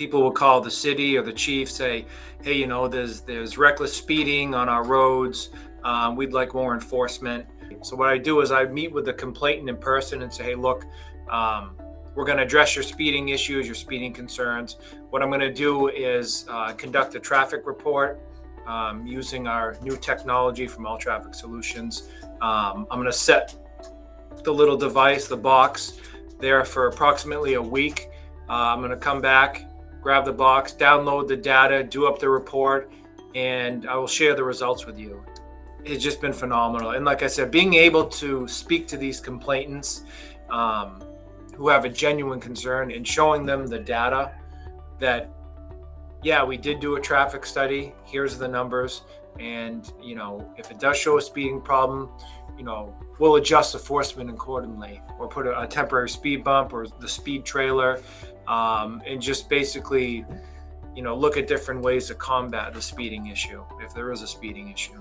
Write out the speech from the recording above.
people will call the city or the chief, say, hey, you know, there's reckless speeding on our roads. We'd like more enforcement. So what I do is I meet with the complainant in person and say, hey, look, we're going to address your speeding issues, your speeding concerns. What I'm going to do is conduct a traffic report using our new technology from All Traffic Solutions. I'm going to set the little device, the box, there for approximately a week. I'm going to come back, grab the box, download the data, do up the report, and I will share the results with you. It's just been phenomenal. And like I said, being able to speak to these complainants who have a genuine concern and showing them the data that, yeah, we did do a traffic study, here's the numbers, and, you know, if it does show a speeding problem, you know, we'll adjust enforcement accordingly, or put a temporary speed bump or the speed trailer, and just basically, you know, look at different ways to combat the speeding issue if there is a speeding issue.